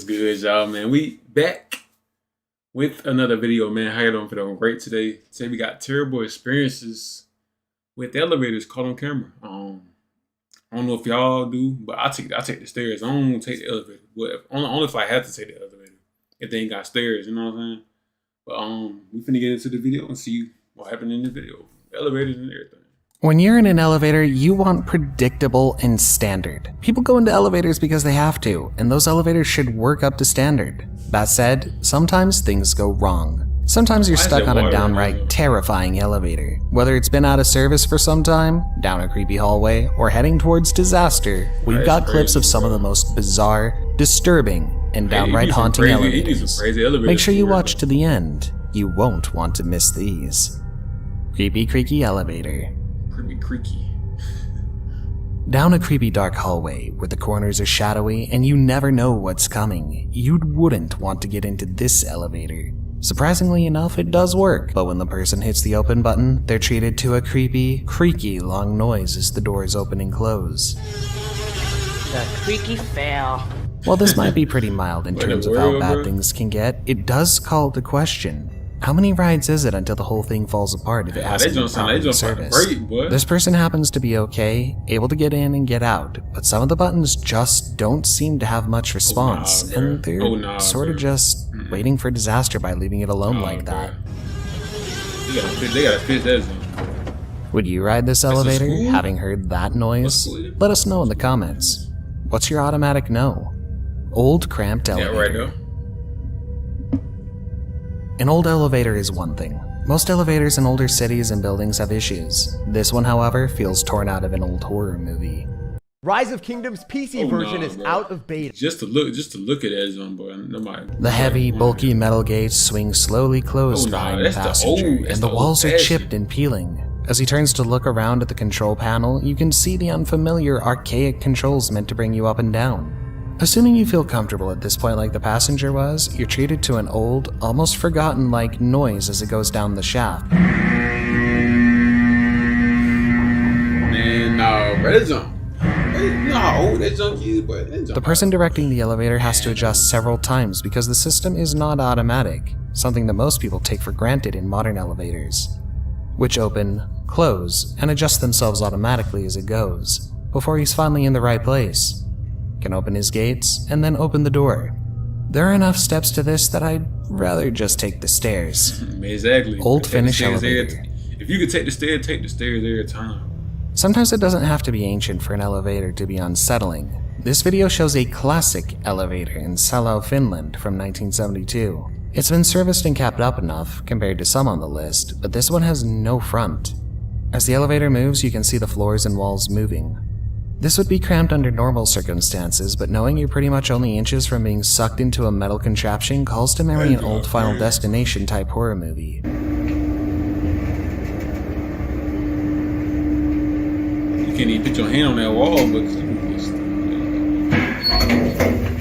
good, y'all, man? We back with another video, man. How you doing? Feeling great today. Today we got terrible experiences with elevators caught on camera. I don't know if y'all do, but I take the stairs. I don't take the elevator. But only if I have to take the elevator. If they ain't got stairs, you know what I'm saying? But we finna get into the video and see what happened in the video. Elevators and everything. When you're in an elevator, you want predictable and standard. People go into elevators because they have to, and those elevators should work up to standard. That said, sometimes things go wrong. Sometimes you're stuck on a downright terrifying elevator. Whether it's been out of service for some time, down a creepy hallway, or heading towards disaster, we've got clips of some of the most bizarre, disturbing, and downright haunting elevators. Make sure you watch to the end. You won't want to miss these. Creepy creaky elevator. Creaky. Down a creepy dark hallway where the corners are shadowy and you never know what's coming, you wouldn't want to get into this elevator. Surprisingly enough, it does work, but when the person hits the open button, they're treated to a creepy, creaky long noise as the doors open and close. The creaky fail. While this might be pretty mild in terms of how bad things can get, it does call to question. How many rides is it until the whole thing falls apart if it hasn't been properly serviced? This person happens to be okay, able to get in and get out, but some of the buttons just don't seem to have much response, and they're sort of just waiting for disaster by leaving it alone like that. They gotta fit that zone. Would you ride this elevator, having heard that noise? Let us know in the comments. What's your automatic no? Old cramped elevator. Yeah, right now. An old elevator is one thing. Most elevators in older cities and buildings have issues. This one, however, feels torn out of an old horror movie. Rise of Kingdoms PC version is out of beta. Just to look at that zone, boy. Nobody. The heavy, bulky metal gates swing slowly closed behind the passenger, and the walls are chipped and peeling. As he turns to look around at the control panel, you can see the unfamiliar, archaic controls meant to bring you up and down. Assuming you feel comfortable at this point like the passenger was, you're treated to an old, almost forgotten like noise as it goes down the shaft. Man, no, bro, that jump. No, that jump is, but that jump. The person directing the elevator has to adjust several times because the system is not automatic, something that most people take for granted in modern elevators, which open, close, and adjust themselves automatically as it goes, before he's finally in the right place. Can open his gates, and then open the door. There are enough steps to this that I'd rather just take the stairs. Exactly. Old Finnish elevator. If you could take the stairs every time. Sometimes it doesn't have to be ancient for an elevator to be unsettling. This video shows a classic elevator in Salo, Finland from 1972. It's been serviced and kept up enough, compared to some on the list, but this one has no front. As the elevator moves, you can see the floors and walls moving. This would be cramped under normal circumstances, but knowing you're pretty much only inches from being sucked into a metal contraption calls to memory an old Final Destination type horror movie. You can't even put your hand on that wall, but...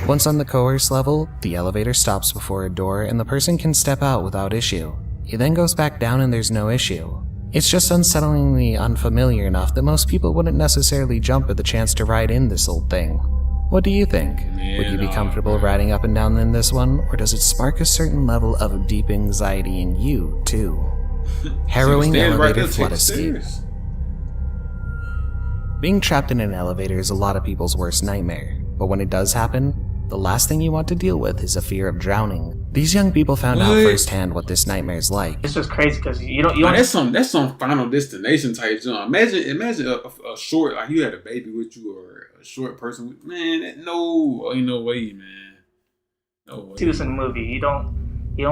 Once on the coerce level, the elevator stops before a door and the person can step out without issue. He then goes back down and there's no issue. It's just unsettlingly unfamiliar enough that most people wouldn't necessarily jump at the chance to ride in this old thing. What do you think? Would you be comfortable riding up and down in this one, or does it spark a certain level of deep anxiety in you, too? Harrowing elevator flood escape. Being trapped in an elevator is a lot of people's worst nightmare, but when it does happen, the last thing you want to deal with is a fear of drowning. These young people found out firsthand what this nightmare's like. It's just crazy because you don't. That's some Final Destination type jump. Imagine a short, like you had a baby with you or a short person with, man. Ain't no way, man. No way. See this in a movie. You don't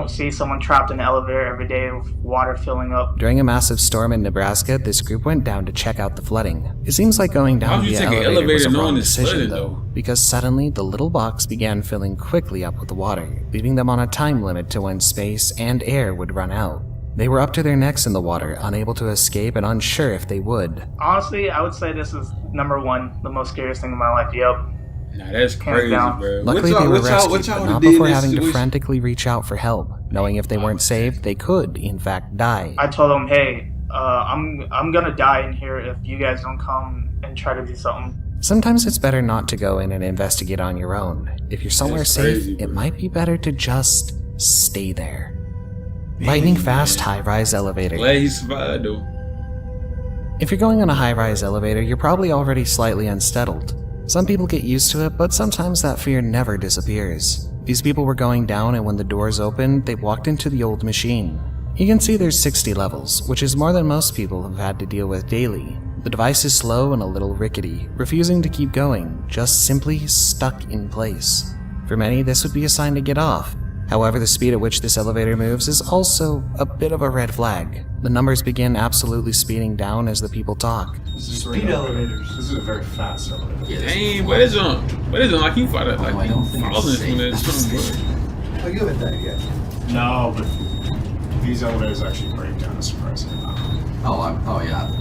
see someone trapped in an elevator every day with water filling up. During a massive storm in Nebraska, this group went down to check out the flooding. It seems like going down via elevator was a wrong decision, though, because suddenly the little box began filling quickly up with water, leaving them on a time limit to when space and air would run out. They were up to their necks in the water, unable to escape and unsure if they would. Honestly, I would say this is #1, the most scariest thing in my life. Yep. Nah, that's crazy, bro. Luckily, they were rescued, but not before having to frantically reach out for help, knowing if they weren't saved, they could, in fact, die. I told them, hey, I'm gonna die in here if you guys don't come and try to do something. Sometimes it's better not to go in and investigate on your own. If you're somewhere That's safe, crazy, it bro. might be better to just stay there. Lightning fast high-rise elevator. Glad he survived though. If you're going on a high-rise elevator, you're probably already slightly unsettled. Some people get used to it, but sometimes that fear never disappears. These people were going down, and when the doors opened, they walked into the old machine. You can see there's 60 levels, which is more than most people have had to deal with daily. The device is slow and a little rickety, refusing to keep going, just simply stuck in place. For many, this would be a sign to get off. However, the speed at which this elevator moves is also a bit of a red flag. The numbers begin absolutely speeding down as the people talk. Speed elevators. This is a very fast elevator. Dang, what is on? What is on? Like he fought it like I don't think it's falling safe. from that something, bro. Oh, you haven't done it yet. No, but these elevators actually break down a surprising amount. Oh yeah.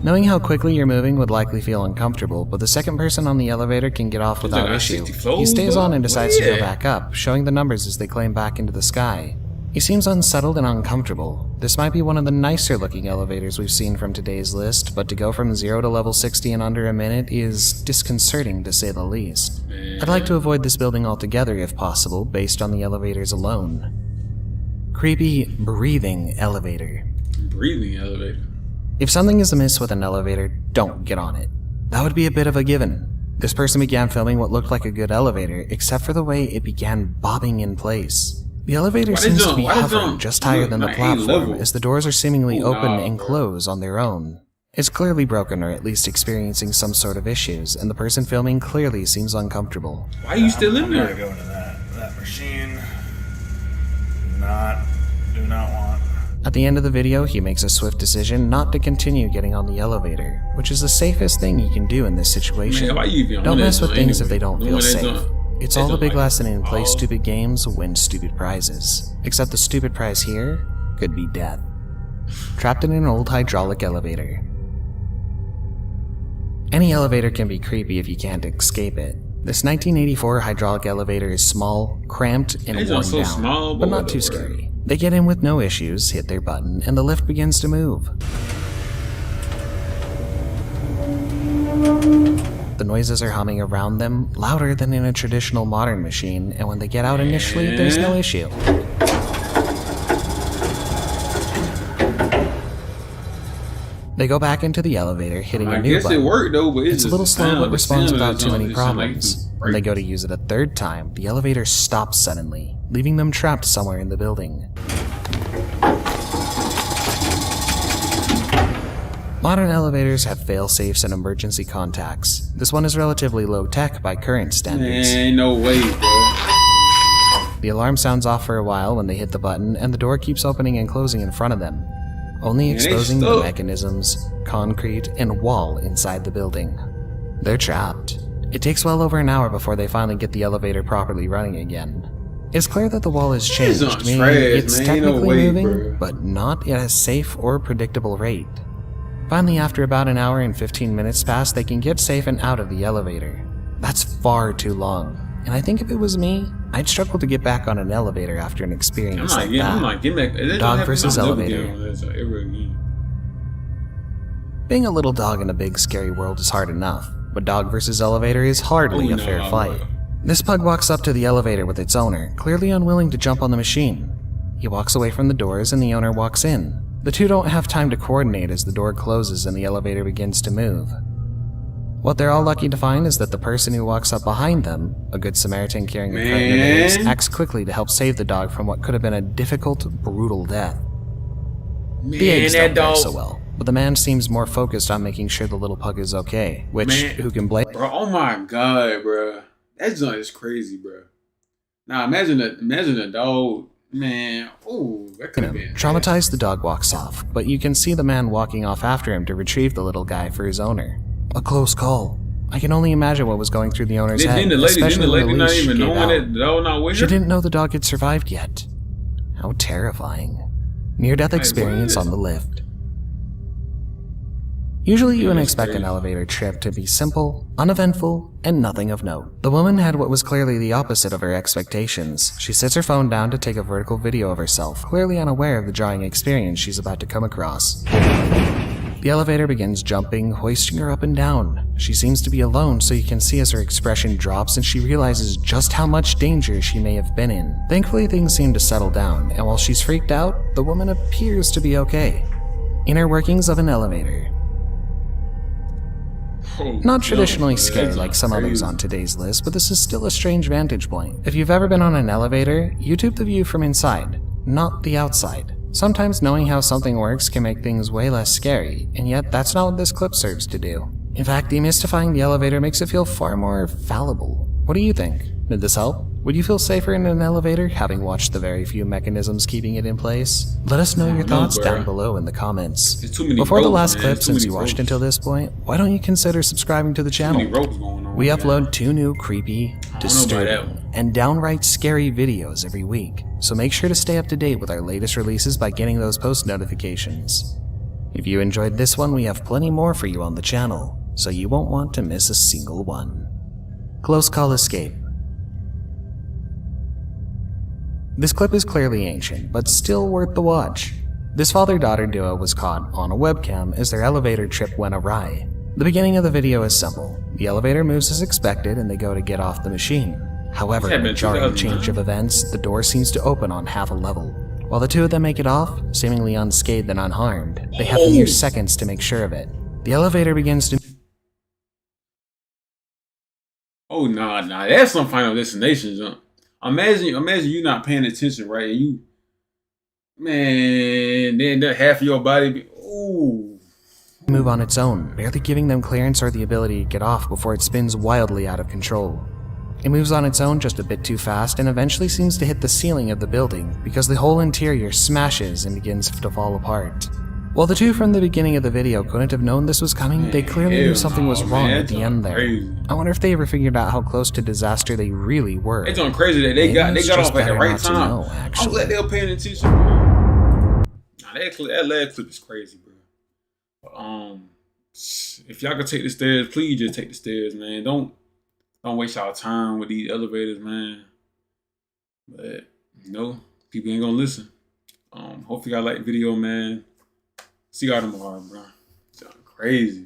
Knowing how quickly you're moving would likely feel uncomfortable, but the second person on the elevator can get off without like issue. 60 floors, He stays on and bro. decides to go Yeah. back up, showing the numbers as they climb back into the sky. He seems unsettled and uncomfortable. This might be one of the nicer looking elevators we've seen from today's list, but to go from 0 to level 60 in under a minute is disconcerting to say the least. I'd like to avoid this building altogether if possible, based on the elevators alone. Creepy breathing elevator. Breathing elevator. If something is amiss with an elevator, don't get on it. That would be a bit of a given. This person began filming what looked like a good elevator, except for the way it began bobbing in place. The elevator Why seems does to be why does hovering just higher than the like platform, level? as the doors are seemingly Oh, open nah, and bro. close on their own. It's clearly broken or at least experiencing some sort of issues, and the person filming clearly seems uncomfortable. Why are you still in I'm gonna there? go into that machine. Do not want. At the end of the video, he makes a swift decision not to continue getting on the elevator, which is the safest thing you can do in this situation. Man, why you even on Don't that mess with joint things if anyway? they don't The feel one that's safe. on- It's that's all the on, big like, lesson in play all- stupid games, win stupid prizes. Except the stupid prize here could be death. Trapped in an old hydraulic elevator. Any elevator can be creepy if you can't escape it. This 1984 hydraulic elevator is small, cramped, and It's worn so down, small, but but not too whatever. scary. They get in with no issues, hit their button, and the lift begins to move. The noises are humming around them, louder than in a traditional modern machine, and when they get out initially, there's no issue. They go back into the elevator, hitting I a new guess button. it worked though, but It's a little slow, but responds without too many It problems. When they go to use it a third time, the elevator stops suddenly, leaving them trapped somewhere in the building. Modern elevators have fail-safes and emergency contacts. This one is relatively low-tech by current standards. Ain't no way, bro. The alarm sounds off for a while when they hit the button, and the door keeps opening and closing in front of them, only they exposing the stuck. mechanisms, concrete, and wall inside the building. They're trapped. It takes well over an hour before they finally get the elevator properly running again. It's clear that the wall has changed, on meaning trash, it's man. Ain't no technically way, moving, bro. but not at a safe or predictable rate. Finally, after about an hour and 15 minutes pass, they can get safe and out of the elevator. That's far too long, and I think if it was me, I'd struggle to get back on an elevator after an I'm experience not like getting. that. I'm not getting back. That don't Dog happen, versus I'll never elevator. get on that side ever again. Being a little dog in a big scary world is hard enough, but dog versus elevator is hardly Oh, a fair nah, fight. bro. This pug walks up to the elevator with its owner, clearly unwilling to jump on the machine. He walks away from the doors and the owner walks in. The two don't have time to coordinate as the door closes and the elevator begins to move. What they're all lucky to find is that the person who walks up behind them, a good Samaritan carrying a carton of eggs, Man. acts quickly to help save the dog from what could have been a difficult, brutal death. Man, The eggs that don't fare dog. so well, but the man seems more focused on making sure the little pug is okay, which, Man. who can blame? Bro, oh my god, bro. That joint is crazy, bro. Now imagine a dog, man. Oh, that could have been Traumatized, the dog walks off, but you can see the man walking off after him to retrieve the little guy for his owner. A close call. I can only imagine what was going through the owner's head, Didn't the lady especially when the not leash even gave knowing out. that the dog not with She her? didn't know the dog had survived yet. How terrifying. Near-death Wait, experience what? on the lift. Usually you would That's expect an crazy. elevator trip to be simple, uneventful, and nothing of note. The woman had what was clearly the opposite of her expectations. She sits her phone down to take a vertical video of herself, clearly unaware of the jarring experience she's about to come across. The elevator begins jumping, hoisting her up and down. She seems to be alone, so you can see as her expression drops and she realizes just how much danger she may have been in. Thankfully, things seem to settle down, and while she's freaked out, the woman appears to be okay. Inner workings of an elevator. Not traditionally scary like some others on today's list, but this is still a strange vantage point. If you've ever been on an elevator, you tube the view from inside, not the outside. Sometimes knowing how something works can make things way less scary, and yet that's not what this clip serves to do. In fact, demystifying the elevator makes it feel far more fallible. What do you think? Did this help? Would you feel safer in an elevator, having watched the very few mechanisms keeping it in place? Let us know your thoughts down below in the comments. Before the last clip, since you watched until this point, why don't you consider subscribing to the channel? We upload 2 new creepy, disturbing, and downright scary videos every week, so make sure to stay up to date with our latest releases by getting those post notifications. If you enjoyed this one, we have plenty more for you on the channel, so you won't want to miss a single one. Close Call Escape. This clip is clearly ancient, but still worth the watch. This father-daughter duo was caught on a webcam as their elevator trip went awry. The beginning of the video is simple. The elevator moves as expected and they go to get off the machine. However, in a jarring change of events, the door seems to open on half a level. While the two of them make it off, seemingly unscathed and unharmed, they have mere seconds to make sure of it. The elevator begins to... Oh, nah, that's some Final Destination jump. Imagine you not paying attention, right? And you, man, then that half of your body be, ooh. Move on its own, barely giving them clearance or the ability to get off before it spins wildly out of control. It moves on its own just a bit too fast and eventually seems to hit the ceiling of the building because the whole interior smashes and begins to fall apart. While the two from the beginning of the video couldn't have known this was coming, they clearly knew something was wrong at the end there. Crazy. I wonder if they ever figured out how close to disaster they really were. It's doing crazy that they got off at the right time. I'm glad they were paying attention. Nah, that last clip is crazy, bro. But, if y'all could take the stairs, please just take the stairs, man. Don't waste y'all time with these elevators, man. But people ain't gonna listen. Hopefully y'all like the video, man. See y'all tomorrow, bro. It's crazy.